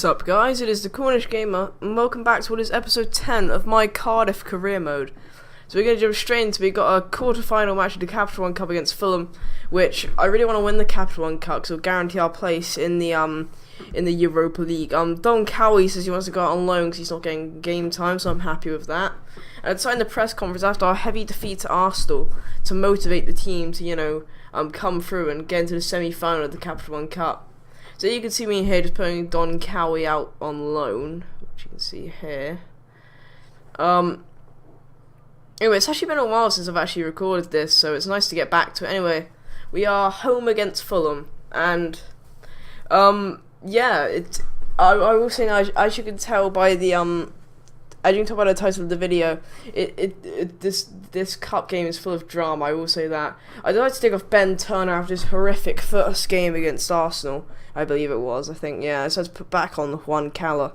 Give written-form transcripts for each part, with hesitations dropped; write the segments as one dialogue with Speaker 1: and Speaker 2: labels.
Speaker 1: What's up, guys? It is TheCornishGamer, and welcome back to what is episode 10 of my Cardiff career mode. So we're going to jump straight into, we got a quarter-final match of the Capital One Cup against Fulham, which I really want to win the Capital One Cup, because it'll guarantee our place in the Europa League. Don Cowie says he wants to go out on loan because he's not getting game time, so I'm happy with that. I decided in the press conference after our heavy defeat to Arsenal to motivate the team to, come through and get into the semi-final of the Capital One Cup. So you can see me here just putting Don Cowie out on loan, which you can see here. Anyway, it's actually been a while since I've actually recorded this, so it's nice to get back to it. Anyway, we are home against Fulham, and yeah, I will say now, as you can tell by the title of the video, this cup game is full of drama. I will say that. I decided to take off Ben Turner after his horrific first game against Arsenal. I believe it was. I think, yeah. So I had to put back on Juan Cala,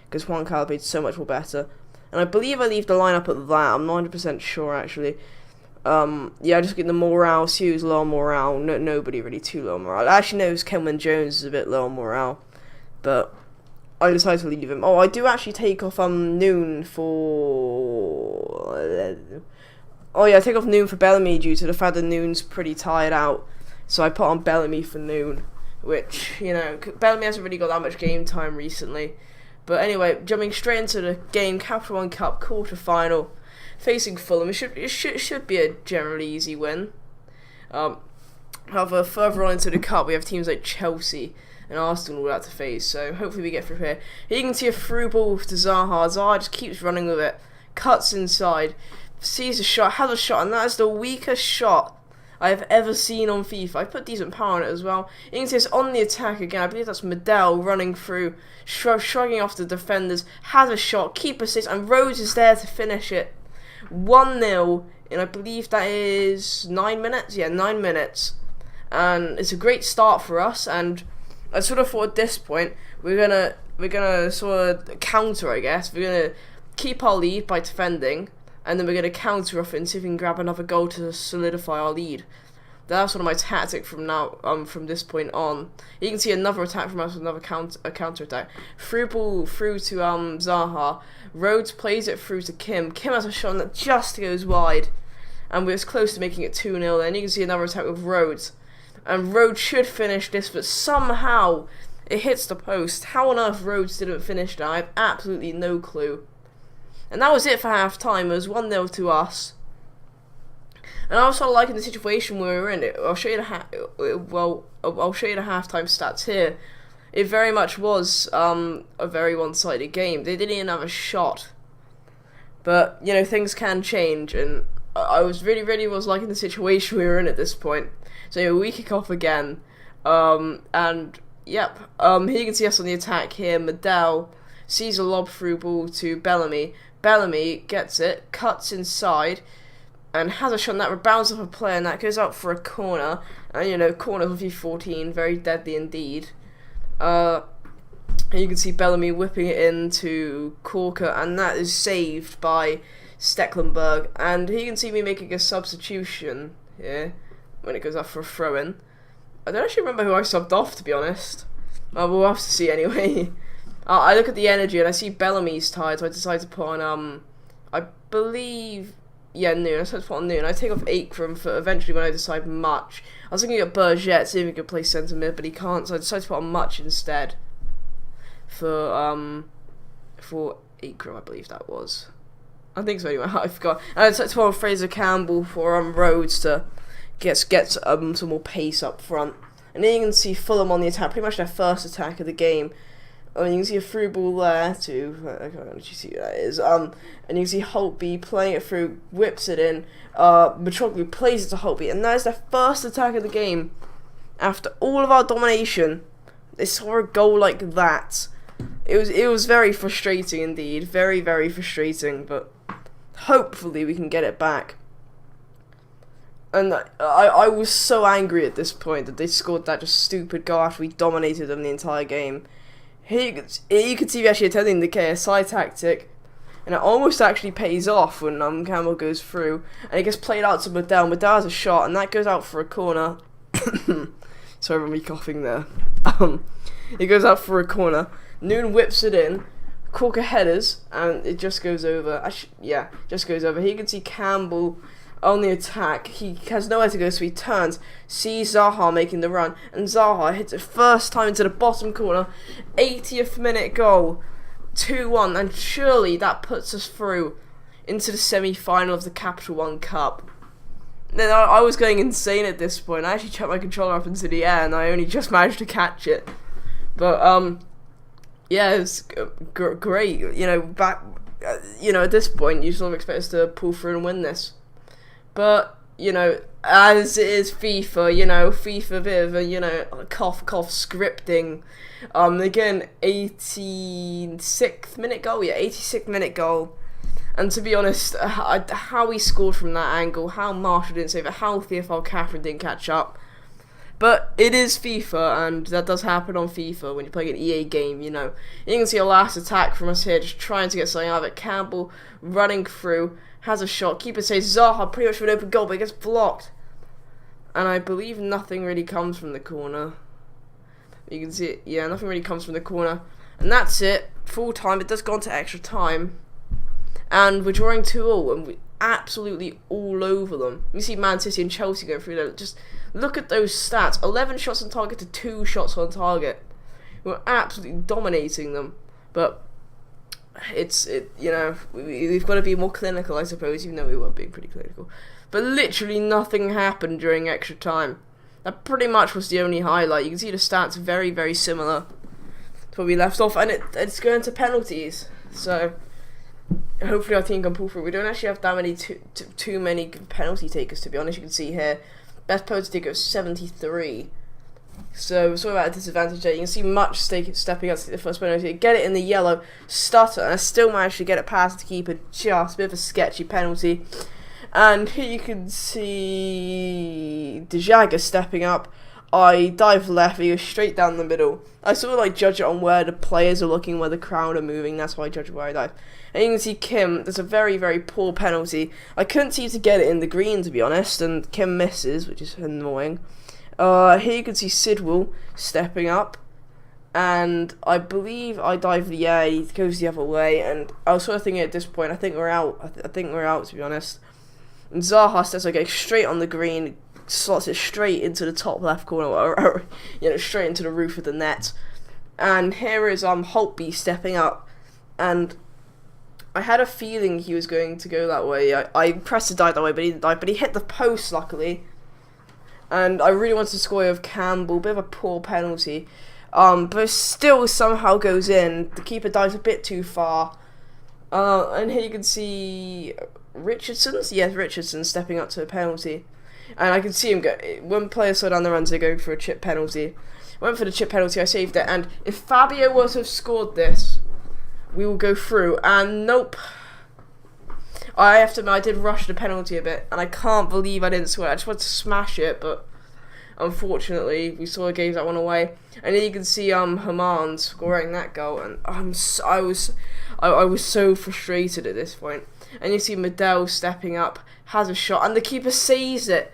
Speaker 1: because Juan Cala played so much more better. And I believe I leave the lineup at that. I'm not 100% sure actually. Yeah, just get the morale. See who's low on morale. Nobody really too low on morale. I actually know Kenwyne Jones is a bit low on morale, but I decided to leave him. Oh, I do actually take off Noon for. Oh yeah, I take off Noon for Bellamy due to the fact that Noon's pretty tired out. So I put on Bellamy for Noon, which Bellamy hasn't really got that much game time recently. But anyway, jumping straight into the game, Capital One Cup quarter-final, facing Fulham. It should be a generally easy win. However, further on into the cup, we have teams like Chelsea and Arsenal all out to face, so hopefully we get through here. Here you can see a through ball to Zaha. Zaha just keeps running with it, cuts inside, sees a shot, has a shot, and that is the weakest shot I have ever seen on FIFA. I put decent power on it as well. You can see it's on the attack again. I believe that's Medell running through, shrugging off the defenders, has a shot, keeper sits, and Rhodes is there to finish it. 1-0 in, I believe that is 9 minutes? Yeah, 9 minutes. And it's a great start for us, and I sort of thought at this point, we're gonna sort of counter, I guess. We're gonna keep our lead by defending, and then we're going to counter off it and see if we can grab another goal to solidify our lead. That's sort of my tactic from now, from this point on. You can see another attack from us, another counter attack. Through ball through to Zaha. Rhodes plays it through to Kim. Kim has a shot that just goes wide, and we're close to making it 2-0. Then you can see another attack with Rhodes, and Rhodes should finish this, but somehow it hits the post. How on earth Rhodes didn't finish that, I have absolutely no clue. And that was it for half time. It was 1-0 to us. And I was sort of liking the situation we were in. I'll show you I'll show you the halftime stats here. It very much was a very one-sided game. They didn't even have a shot. But things can change, and I was really was liking the situation we were in at this point. So we kick off again, and yep. Here you can see us on the attack here. Medell sees a lob through ball to Bellamy. Bellamy gets it, cuts inside, and has a shot, and that rebounds off a player, and that goes out for a corner. And corners on V14, very deadly indeed. And you can see Bellamy whipping it into Corker, and that is saved by Stecklenburg. And here you can see me making a substitution here when it goes up for a throw-in. I don't actually remember who I subbed off, to be honest. We'll have to see anyway. I look at the energy and I see Bellamy's tired, so I decide to put on, I believe, yeah, Noon. I decided to put on Noon. I take off Akram for eventually when I decide Much. I was looking at Berget, see if he could play centre mid, but he can't, so I decided to put on Much instead. For Akram, I believe that was. I think so anyway, I forgot. And I decided to put on Fraser Campbell for Rhodes to get some more pace up front. And then you can see Fulham on the attack, pretty much their first attack of the game. You can see a through ball there too. I can't actually see who that is. And you can see Holtby playing it through, whips it in. Mitroglou plays it to Holtby, and that is their first attack of the game. After all of our domination, they saw a goal like that. It was very frustrating indeed, very frustrating. But hopefully we can get it back. And I was so angry at this point that they scored that just stupid goal after we dominated them the entire game. Here you can see me actually attending the KSI tactic, and it almost actually pays off when Campbell goes through, and it gets played out to Medell. Medell has a shot, and that goes out for a corner. Sorry for me coughing there. It goes out for a corner. Noon whips it in. Corker headers, and it just goes over. Just goes over. Here you can see Campbell on the attack. He has nowhere to go, so he turns, sees Zaha making the run, and Zaha hits it first time into the bottom corner. 80th minute goal, 2-1, and surely that puts us through into the semi-final of the Capital One Cup. Then I was going insane at this point. I actually chucked my controller up into the air, and I only just managed to catch it. But yeah, it's great. You know, at this point, you sort of expect us to pull through and win this. But, you know, as it is FIFA, FIFA a bit of a, cough scripting. Again, 86th minute goal, 86th minute goal. And to be honest, how he scored from that angle, how Marshall didn't save it, how Theophile Catherine didn't catch up. But it is FIFA, and that does happen on FIFA when you're playing an EA game, You can see a last attack from us here, just trying to get something out of it. Campbell running through, has a shot. Keeper says Zaha pretty much with an open goal, but it gets blocked. And I believe nothing really comes from the corner. You can see it, nothing really comes from the corner. And that's it, full time. It does go on to extra time. And we're drawing 2-2, and we're absolutely all over them. You see Man City and Chelsea going through there. Just look at those stats. 11 shots on target to 2 shots on target. We're absolutely dominating them. But we've got to be more clinical, I suppose, even though we were being pretty clinical. But literally nothing happened during extra time. That pretty much was the only highlight. You can see the stats very, very similar to where we left off. And it's going to penalties. So hopefully our team can pull through. We don't actually have that many too many penalty takers, to be honest. You can see here, best penalty taker is 73. So sort of at a disadvantage there. You can see Much stepping up to the first penalty, get it in the yellow, stutter, and I still managed to get it past the keeper. Just a bit of a sketchy penalty. And here you can see Dejaga stepping up. I dive left, he goes straight down the middle. I sort of judge it on where the players are looking, where the crowd are moving. That's why I judge where I dive. And you can see Kim, there's a very, very poor penalty. I couldn't seem to get it in the green, to be honest, and Kim misses, which is annoying. Here you can see Sidwell stepping up, and I believe I dive the he goes the other way, and I was sort of thinking at this point, I think we're out. I think we're out, to be honest. And Zaha steps straight on the green, slots it straight into the top left corner, or straight into the roof of the net. And here is Holtby stepping up, and I had a feeling he was going to go that way. I pressed to dive that way, but he didn't dive. But he hit the post, luckily. And I really wanted to score with Campbell. Bit of a poor penalty. But it still somehow goes in. The keeper dives a bit too far. And here you can see Richardson stepping up to a penalty. And I can see him go. When players slow down the runs, they go for a chip penalty. Went for the chip penalty, I saved it. And if Fabio was to have scored this, we will go through. And nope. I have to admit, I did rush the penalty a bit, and I can't believe I didn't score. I just wanted to smash it, but unfortunately, we sort of gave that one away. And then you can see Haman scoring that goal, and I was so frustrated at this point. And you see Medell stepping up, has a shot, and the keeper saves it.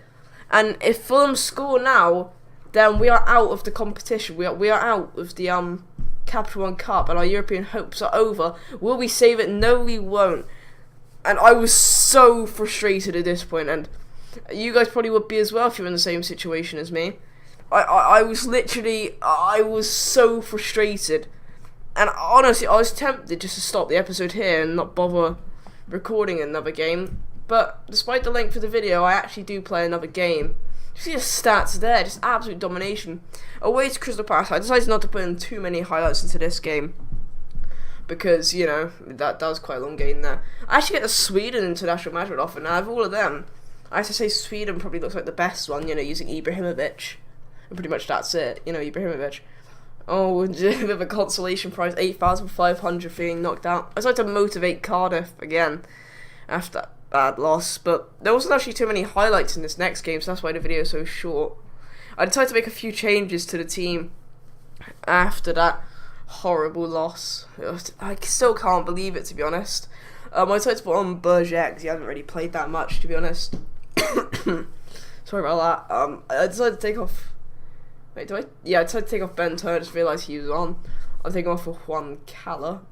Speaker 1: And if Fulham score now, then we are out of the competition. We are out of the Capital One Cup, and our European hopes are over. Will we save it? No, we won't. And I was so frustrated at this point, and you guys probably would be as well if you're in the same situation as me. I was so frustrated, and honestly, I was tempted just to stop the episode here and not bother recording another game. But despite the length of the video, I actually do play another game. You see the stats there, just absolute domination. Away to Crystal Palace, I decided not to put in too many highlights into this game, because, that was quite a long game there. I actually get the Sweden international management offer, and out of all of them, I have to say Sweden probably looks like the best one, using Ibrahimovic. And pretty much that's it, Ibrahimovic. Oh, a bit of a consolation prize, 8,500 for being knocked out. I decided to motivate Cardiff again after that bad loss, but there wasn't actually too many highlights in this next game, so that's why the video is so short. I decided to make a few changes to the team after that horrible loss. I still can't believe it, to be honest. I decided to put on Berger because he hasn't really played that much, to be honest. Sorry about that. I decided to take off. Wait, I decided to take off Ben Turner. I just realised he was on. I'm taking off for Juan Cala.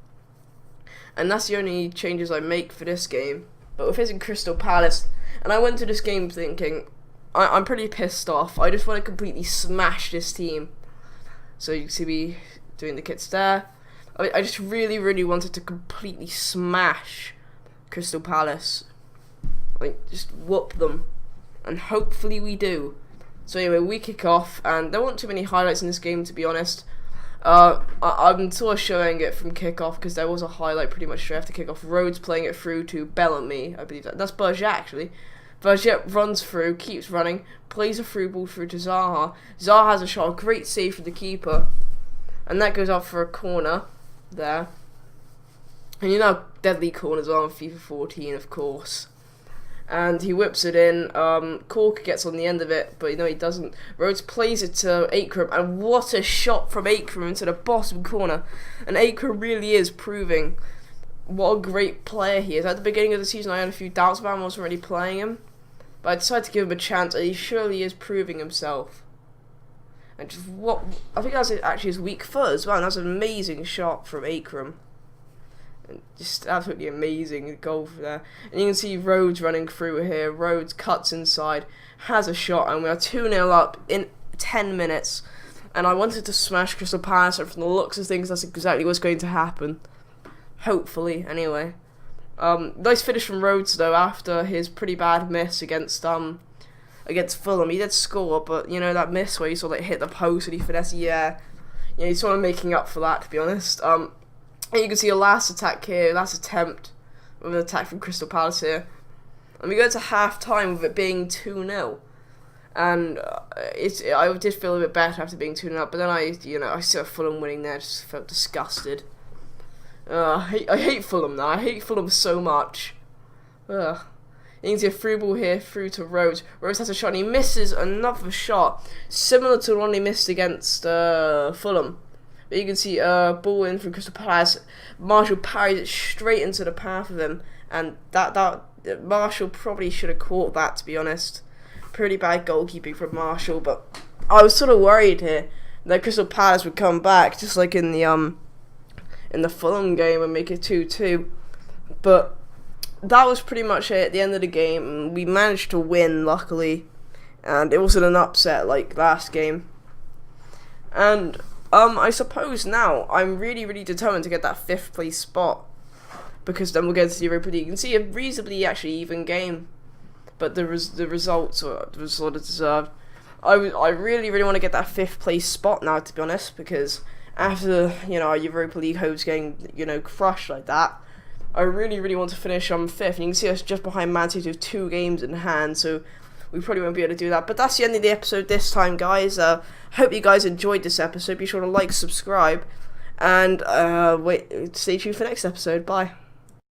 Speaker 1: And that's the only changes I make for this game. But we're facing Crystal Palace, and I went to this game thinking, I'm pretty pissed off. I just want to completely smash this team. So you can see me doing the kits there. I just really, really wanted to completely smash Crystal Palace. Like, just whoop them. And hopefully we do. So anyway, we kick off, and there weren't too many highlights in this game, to be honest. I'm sort of showing it from kickoff because there was a highlight pretty much straight after kickoff. Rhodes playing it through to Bellamy, I believe that's Berger actually. Berger runs through, keeps running, plays a through ball through to Zaha. Zaha has a shot, a great save for the keeper, and that goes up for a corner there. And you know how deadly corners are on FIFA 14, of course. And he whips it in. Cork gets on the end of it, but he doesn't. Rhodes plays it to Akram, and what a shot from Akram into the bottom corner. And Akram really is proving what a great player he is. At the beginning of the season, I had a few doubts about him. I wasn't really playing him, but I decided to give him a chance, and he surely is proving himself. And just what I think that's actually his weak foot as well. And that's an amazing shot from Akram. Just absolutely amazing goal for there. And you can see Rhodes running through here. Rhodes cuts inside, has a shot, and we are 2-0 up in 10 minutes. And I wanted to smash Crystal Palace, and from the looks of things, that's exactly what's going to happen. Hopefully, anyway. Nice finish from Rhodes, though, after his pretty bad miss against Fulham. He did score, but, that miss where he sort of hit the post and he finessed, he's sort of making up for that, to be honest. And you can see a last attempt with an attack from Crystal Palace here. And we go to half-time with it being 2-0. And I did feel a bit better after being 2-0 up, but then I saw Fulham winning there, just felt disgusted. I hate Fulham now. I hate Fulham so much. You can see a through ball here, through to Rhodes. Rhodes has a shot, and he misses another shot, similar to the one he missed against Fulham. But you can see ball in from Crystal Palace. Marshall parries it straight into the path of him, and that Marshall probably should have caught that, to be honest. Pretty bad goalkeeping from Marshall, but I was sort of worried here that Crystal Palace would come back, just like in the Fulham game, and make it 2-2. But that was pretty much it at the end of the game. We managed to win, luckily, and it wasn't an upset like last game. And I suppose now I'm really, really determined to get that 5th place spot, because then we'll get to the Europa League. You can see a reasonably actually even game, but the results were sort of deserved. I really, really want to get that 5th place spot now, to be honest, because after our Europa League hopes getting crushed like that, I really, really want to finish on 5th. And you can see us just behind Man City with 2 games in hand, so we probably won't be able to do that. But that's the end of the episode this time, guys. Hope you guys enjoyed this episode. Be sure to like, subscribe, and stay tuned for next episode. Bye.